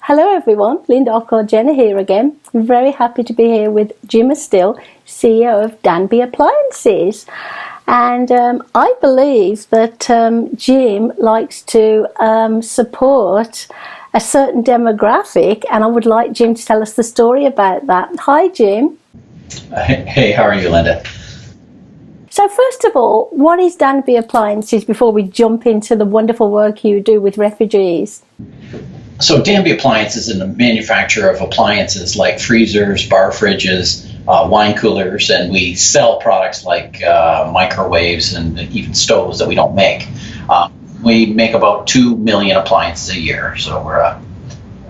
Hello everyone, Linda Ockwell-Jenner here again. I'm very happy to be here with Jim Estill, CEO of Danby Appliances. And I believe that Jim likes to support a certain demographic, and I would like Jim to tell us the story about that. Hi Jim. Hey, how are you, Linda? So first of all, what is Danby Appliances before we jump into the wonderful work you do with refugees? So Danby Appliances is a manufacturer of appliances like freezers, bar fridges, wine coolers, and we sell products like microwaves and even stoves that we don't make. We make about 2 million appliances a year, so we're a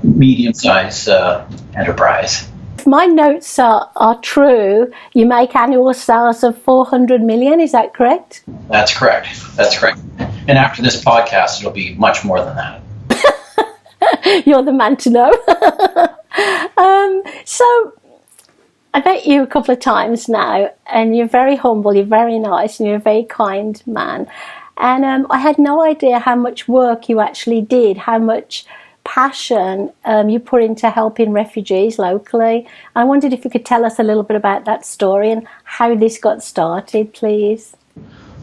medium-sized enterprise. If my notes are true, you make annual sales of 400 million, is that correct? That's correct. And after this podcast, it'll be much more than that. You're the man to know. So I met you a couple of times now, and you're very humble, you're very nice, and you're a very kind man. And I had no idea how much work you actually did, how much passion you put into helping refugees locally. I wondered if you could tell us a little bit about that story and how this got started, please.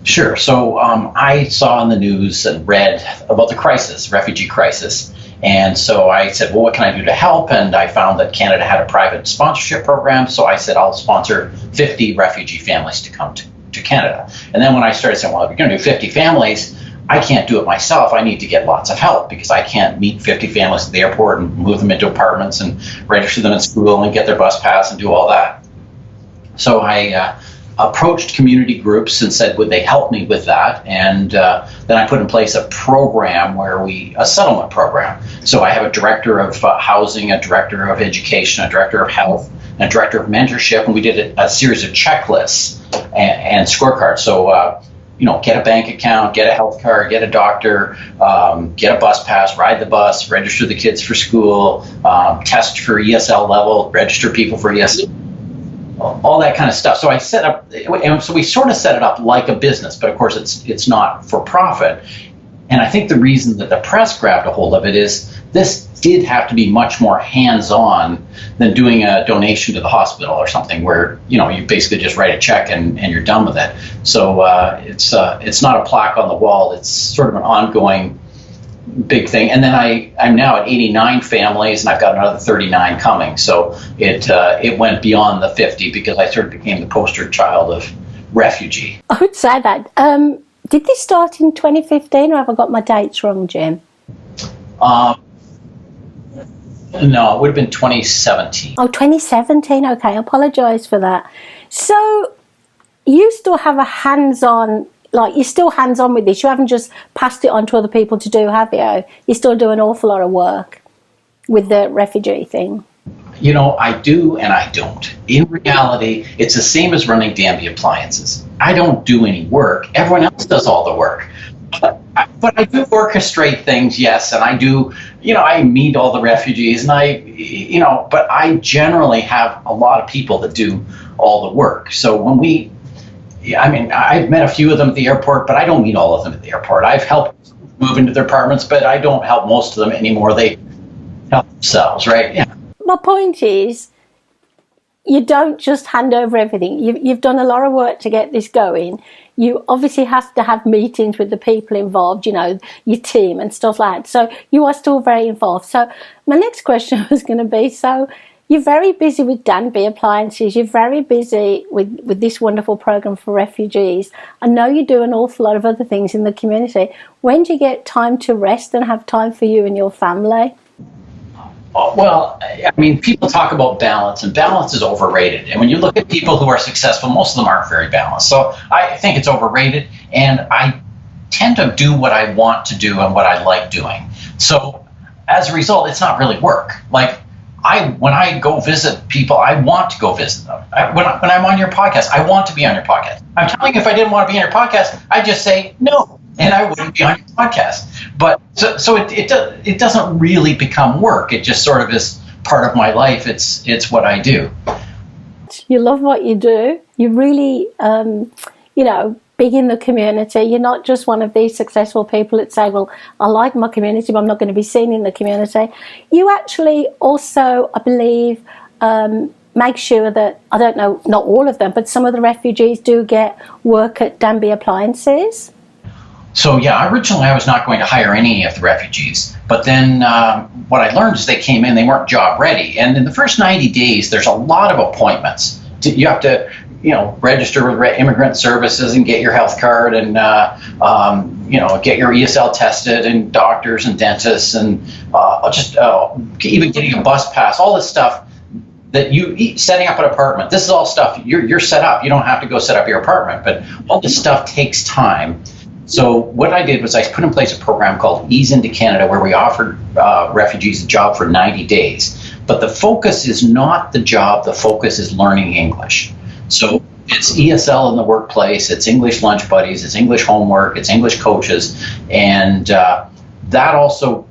Sure. So I saw in the news and read about the crisis, refugee crisis. And so I said, well, what can I do to help? And I found that Canada had a private sponsorship program. So I said, I'll sponsor 50 refugee families to come to Canada. And then when I started saying, well, if you're going to do 50 families, I can't do it myself. I need to get lots of help because I can't meet 50 families at the airport and move them into apartments and register them in school and get their bus pass and do all that. So I approached community groups and said, would they help me with that? And then I put in place a program a settlement program. So I have a director of housing, a director of education, a director of health, and a director of mentorship. And we did a series of checklists and scorecards. So, get a bank account, get a health card, get a doctor, get a bus pass, ride the bus, register the kids for school, test for ESL level, register people for ESL. All that kind of stuff. So I set up, and so we sort of set it up like a business, but of course it's not for profit. And I think the reason that the press grabbed a hold of it is this did have to be much more hands-on than doing a donation to the hospital or something where, you basically just write a check and you're done with it. So it's not a plaque on the wall. It's sort of an ongoing big thing. And then I'm now at 89 families, and I've got another 39 coming. So it went beyond the 50 because I sort of became the poster child of refugee. I would say that. Did this start in 2015, or have I got my dates wrong, Jim? No, it would have been 2017. Oh, 2017. Okay, I apologise for that. So you still have a hands-on, you're still hands-on with this. You haven't just passed it on to other people to do, have you? You still do an awful lot of work with the refugee thing. I do and I don't. In reality, it's the same as running Danby Appliances. I don't do any work. Everyone else does all the work. But I do orchestrate things, yes, and I do, I meet all the refugees, and but I generally have a lot of people that do all the work. So when I've met a few of them at the airport, but I don't meet all of them at the airport. I've helped move into their apartments, but I don't help most of them anymore. They help themselves, right? Yeah. My point is, you don't just hand over everything. You've done a lot of work to get this going. You obviously have to have meetings with the people involved, your team and stuff like that. So you are still very involved. So my next question was going to be, so you're very busy with Danby Appliances. You're very busy with this wonderful program for refugees. I know you do an awful lot of other things in the community. When do you get time to rest and have time for you and your family? Well, people talk about balance, and balance is overrated. And when you look at people who are successful, most of them aren't very balanced. So I think it's overrated, and I tend to do what I want to do and what I like doing. So as a result, it's not really work. When I go visit people, I want to go visit them. When I'm on your podcast, I want to be on your podcast. I'm telling you, if I didn't want to be on your podcast, I'd just say no, and I wouldn't be on your podcast. But so it doesn't really become work. It just sort of is part of my life. It's what I do. You love what you do. You really big in the community. You're not just one of these successful people that say, well, I like my community, but I'm not going to be seen in the community. You actually also, I believe, make sure that, I don't know, not all of them, but some of the refugees do get work at Danby Appliances. So yeah, originally I was not going to hire any of the refugees, but then what I learned is they came in, they weren't job ready. And in the first 90 days, there's a lot of appointments. You have to register with immigrant services and get your health card and, get your ESL tested and doctors and dentists and even getting a bus pass, all this stuff that setting up an apartment. This is all stuff you're set up. You don't have to go set up your apartment, but all this stuff takes time. So what I did was I put in place a program called Ease into Canada where we offered refugees a job for 90 days. But the focus is not the job, the focus is learning English. So it's ESL in the workplace, it's English lunch buddies, it's English homework, it's English coaches, and that also,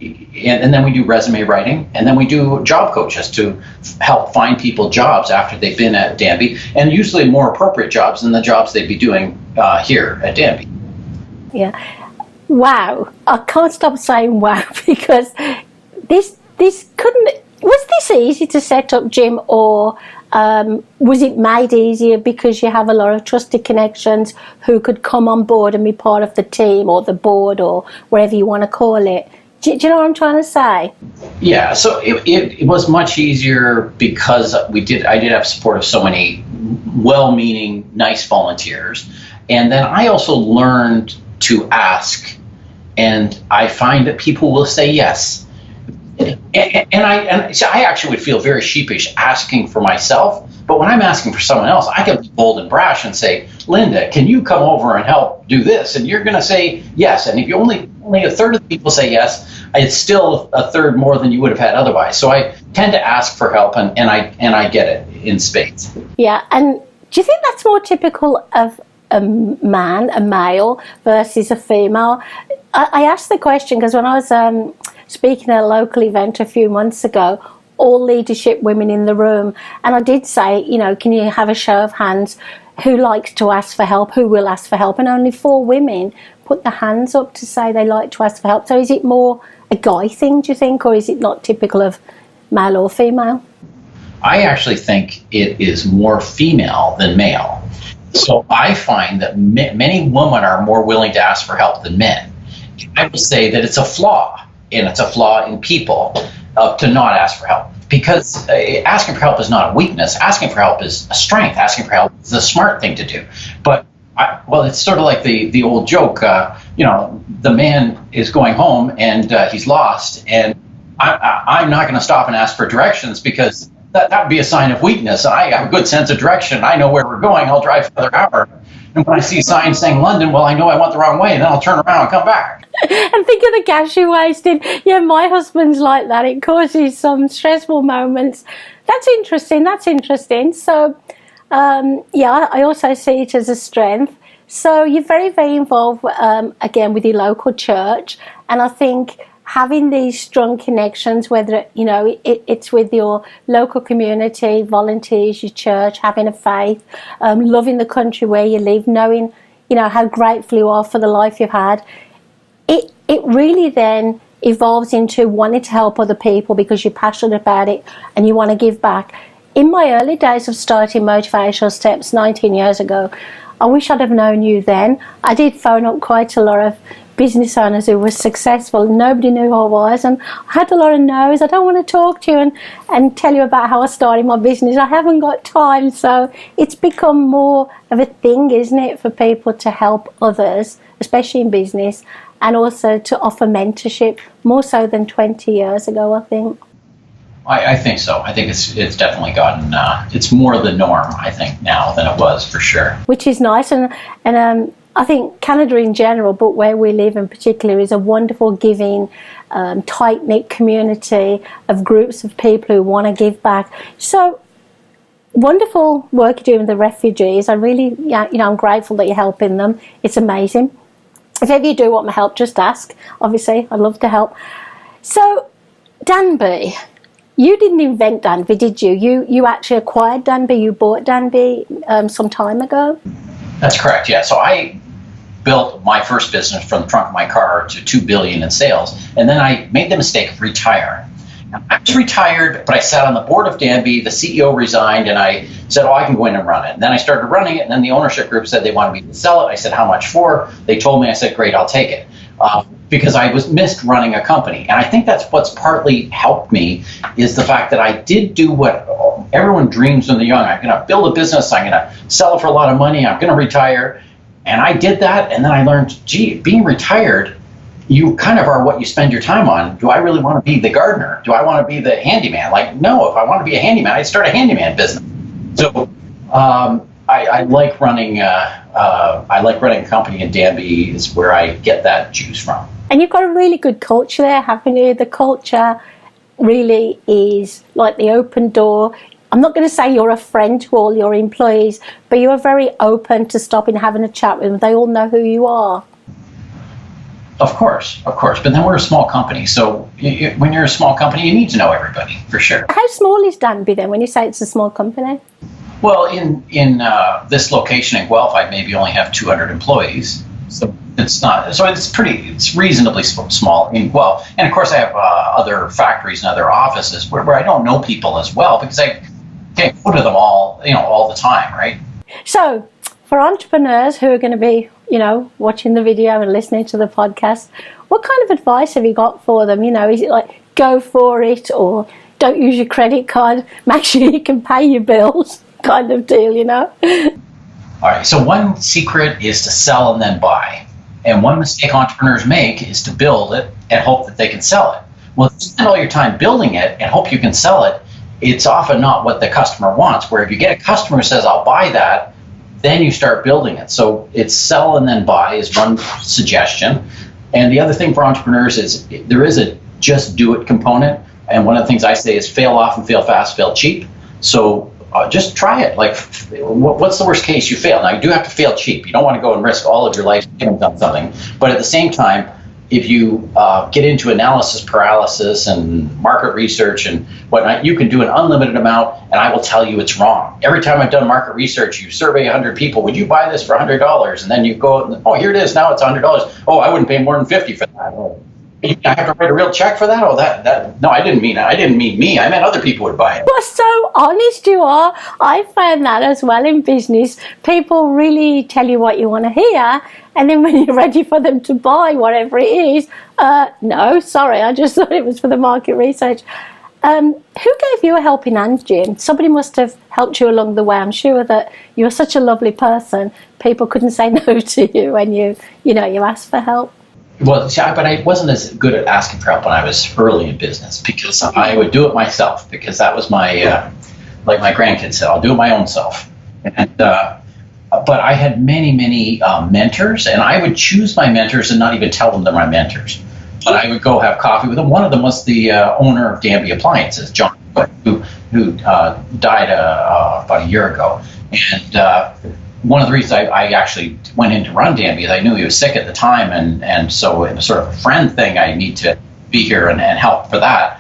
and then we do resume writing, and then we do job coaches to help find people jobs after they've been at Danby, and usually more appropriate jobs than the jobs they'd be doing here at Danby. Yeah. Wow. I can't stop saying wow, because this was this easy to set up, Jim, or was it made easier because you have a lot of trusted connections who could come on board and be part of the team or the board or whatever you want to call it? Do you know what I'm trying to say? Yeah, so it was much easier because I did have support of so many well-meaning, nice volunteers. And then I also learned to ask, and I find that people will say yes. And so I actually would feel very sheepish asking for myself, but when I'm asking for someone else, I can be bold and brash and say, Linda, can you come over and help do this? And you're going to say yes. And if you only a third of the people say yes, it's still a third more than you would have had otherwise. So I tend to ask for help, and I get it in spades. Yeah, and do you think that's more typical of a male versus a female? I asked the question because when I was speaking at a local event a few months ago, all leadership women in the room, and I did say, can you have a show of hands who likes to ask for help, who will ask for help, and only 4 women put their hands up to say they like to ask for help. So is it more a guy thing, do you think, or is it not typical of male or female? I actually think it is more female than male. So I find that many women are more willing to ask for help than men. I would say that it's a flaw, and it's a flaw in people to not ask for help. Because asking for help is not a weakness. Asking for help is a strength. Asking for help is the smart thing to do. But it's sort of like the old joke. The man is going home and he's lost, and I'm not going to stop and ask for directions because that would be a sign of weakness. I have a good sense of direction. I know where we're going. I'll drive for another hour. And when I see signs saying London, well, I know I went the wrong way, and then I'll turn around and come back. And think of the gas you wasted. Yeah, my husband's like that. It causes some stressful moments. That's interesting. So, I also see it as a strength. So you're very, very involved, again, with your local church. And I think having these strong connections, whether, it's with your local community, volunteers, your church, having a faith, loving the country where you live, knowing, how grateful you are for the life you've had, it really then evolves into wanting to help other people because you're passionate about it and you want to give back. In my early days of starting Motivational Steps 19 years ago, I wish I'd have known you then. I did phone up quite a lot of business owners who were successful. Nobody knew who I was, and I had a lot of no's. I don't want to talk to you and tell you about how I started my business. I haven't got time. So it's become more of a thing, isn't it, for people to help others, especially in business, and also to offer mentorship, more so than 20 years ago, I think. I think so. I think it's definitely gotten, it's more the norm, I think, now than it was, for sure. Which is nice, and I think Canada in general, but where we live in particular, is a wonderful, giving, tight-knit community of groups of people who want to give back. So wonderful work you're doing with the refugees. I really, I'm grateful that you're helping them. It's amazing. If ever you do want my help, just ask. Obviously, I'd love to help. So, Danby, you didn't invent Danby, did you? You actually acquired Danby. You bought Danby some time ago. That's correct. Yeah. So I built my first business from the trunk of my car to $2 billion in sales, and then I made the mistake of retiring. I was retired, but I sat on the board of Danby. The CEO resigned, and I said, "Oh, I can go in and run it." And then I started running it, and then the ownership group said they wanted me to sell it. I said, "How much for?" They told me. I said, "Great, I'll take it," because I was missed running a company. And I think that's what's partly helped me is the fact that I did do what everyone dreams when they're young. I'm going to build a business. I'm going to sell it for a lot of money. I'm going to retire. And I did that, and then I learned, gee, being retired, you kind of are what you spend your time on. Do I really want to be the gardener? Do I want to be the handyman? Like, no, if I want to be a handyman, I'd start a handyman business. So I like running a company, and Danby is where I get that juice from. And you've got a really good culture there, haven't you? The culture really is like the open door. I'm not going to say you're a friend to all your employees, but you're very open to stopping and having a chat with them. They all know who you are. Of course. But then we're a small company. So when you're a small company, you need to know everybody, for sure. How small is Danby then when you say it's a small company? Well, in this location in Guelph, I maybe only have 200 employees. So it's reasonably small in Guelph. And of course, I have other factories and other offices where I don't know people as well, because I can't go to them all the time, right? So for entrepreneurs who are going to be, watching the video and listening to the podcast, what kind of advice have you got for them? Is it like go for it, or don't use your credit card, make sure you can pay your bills kind of deal, All right, so one secret is to sell and then buy. And one mistake entrepreneurs make is to build it and hope that they can sell it. Well, if you spend all your time building it and hope you can sell it, it's often not what the customer wants. Where if you get a customer who says, "I'll buy that," then you start building it. So it's sell and then buy is one suggestion. And the other thing for entrepreneurs is there is a just do it component. And one of the things I say is fail often, fail fast, fail cheap. So just try it. Like, what's the worst case? You fail. Now, you do have to fail cheap. You don't want to go and risk all of your life on something. But at the same time, if you get into analysis paralysis and market research and whatnot, you can do an unlimited amount, and I will tell you it's wrong. Every time I've done market research, you survey 100 people, would you buy this for $100? And then you go, oh, here it is, now it's $100. Oh, I wouldn't pay more than $50 for that. Oh, I have to write a real check for that? Oh, no, I didn't mean me. I meant other people would buy it. You're so honest you are. I found that as well in business. People really tell you what you want to hear, and then when you're ready for them to buy whatever it is, no, sorry, I just thought it was for the market research. Who gave you a helping hand, Jim? Somebody must have helped you along the way. I'm sure that you're such a lovely person. People couldn't say no to you when you asked for help. Well, but I wasn't as good at asking for help when I was early in business, because I would do it myself, because that was my, like my grandkids said, I'll do it my own self. And but I had many mentors, and I would choose my mentors and not even tell them they're my mentors. But I would go have coffee with them. One of them was the owner of Danby Appliances, John, who died about a year ago. And one of the reasons I actually went in to run Danby is I knew he was sick at the time, and so it was sort of a friend thing. I need to be here and help for that.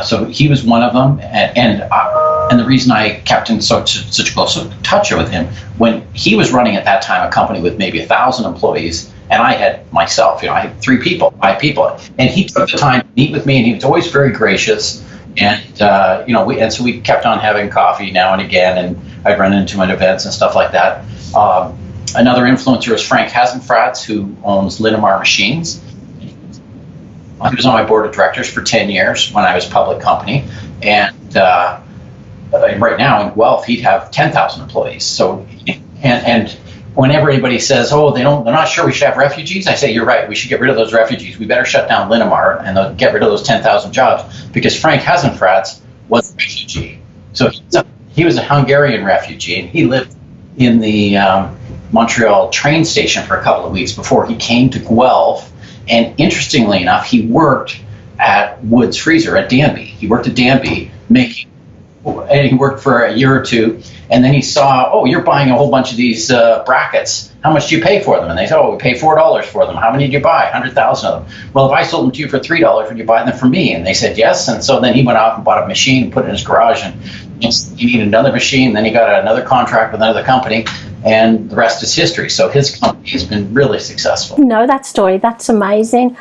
So he was one of them, and the reason I kept in such close touch with him, when he was running at that time a company with maybe 1,000 employees, and I had myself, I had 5 people, and he took the time to meet with me, and he was always very gracious. And so we kept on having coffee now and again, and I'd run into him at events and stuff like that. Another influencer is Frank Hasenfratz, who owns Linamar Machines. He was on my board of directors for 10 years when I was a public company, and right now in Guelph he'd have 10,000 employees. So and whenever anybody says, "Oh, they're not sure we should have refugees," I say, "You're right. We should get rid of those refugees. We better shut down Linamar and get rid of those 10,000 jobs," because Frank Hasenfratz was a refugee. So he was a Hungarian refugee, and he lived in the Montreal train station for a couple of weeks before he came to Guelph. And interestingly enough, he worked at Wood's Freezer at Danby. He worked at Danby and he worked for a year or two, and then he saw, "Oh, you're buying a whole bunch of these brackets. How much do you pay for them?" And they said, "Oh, we pay $4 for them. How many did you buy?" 100,000 of them. "Well, if I sold them to you for $3, would you buy them for me?" And they said yes. And so then he went out and bought a machine and put it in his garage and He needed another machine, then he got another contract with another company, and the rest is history. So his company has been really successful. No, that story, that's amazing.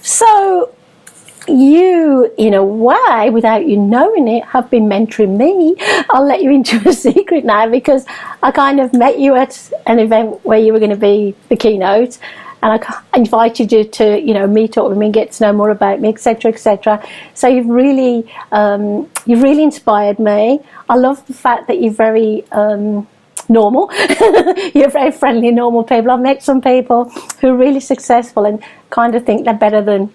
So you, in a way, without you knowing it, have been mentoring me. I'll let you into a secret now, because I kind of met you at an event where you were going to be the keynote, and I invited you to, meet up with me and get to know more about me, etc., etc. So you've really inspired me. I love the fact that you're very normal. You're very friendly, normal people. I've met some people who are really successful and kind of think they're better than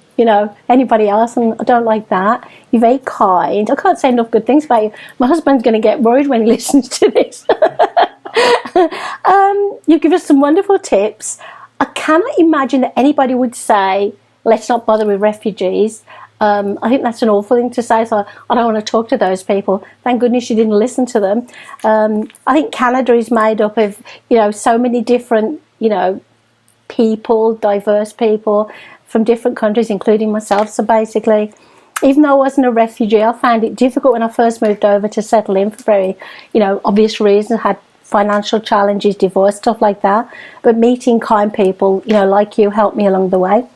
anybody else, and I don't like that. You're very kind. I can't say enough good things about you. My husband's going to get worried when he listens to this. You give us some wonderful tips. I cannot imagine that anybody would say, let's not bother with refugees. I think that's an awful thing to say, so I don't want to talk to those people. Thank goodness you didn't listen to them. I think Canada is made up of, so many different, people, diverse people from different countries, including myself. So basically, even though I wasn't a refugee, I found it difficult when I first moved over to settle in for very, obvious reasons. I had financial challenges, divorce, stuff like that. But meeting kind people, like you, helped me along the way.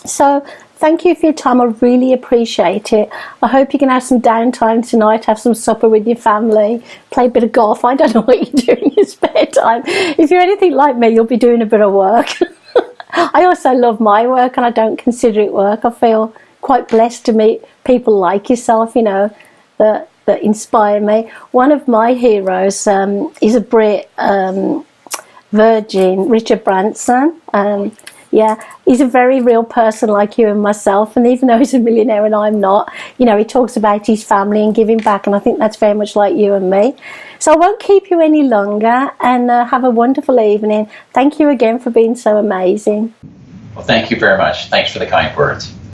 So thank you for your time. I really appreciate it. I hope you can have some downtime tonight, have some supper with your family, play a bit of golf. I don't know what you do in your spare time. If you're anything like me, you'll be doing a bit of work. I also love my work, and I don't consider it work. I feel quite blessed to meet people like yourself, that inspire me. One of my heroes is a Brit virgin, Richard Branson. Yeah, he's a very real person like you and myself, and even though he's a millionaire and I'm not, he talks about his family and giving back, and I think that's very much like you and me. So I won't keep you any longer, and have a wonderful evening. Thank you again for being so amazing. Well, thank you very much. Thanks for the kind words.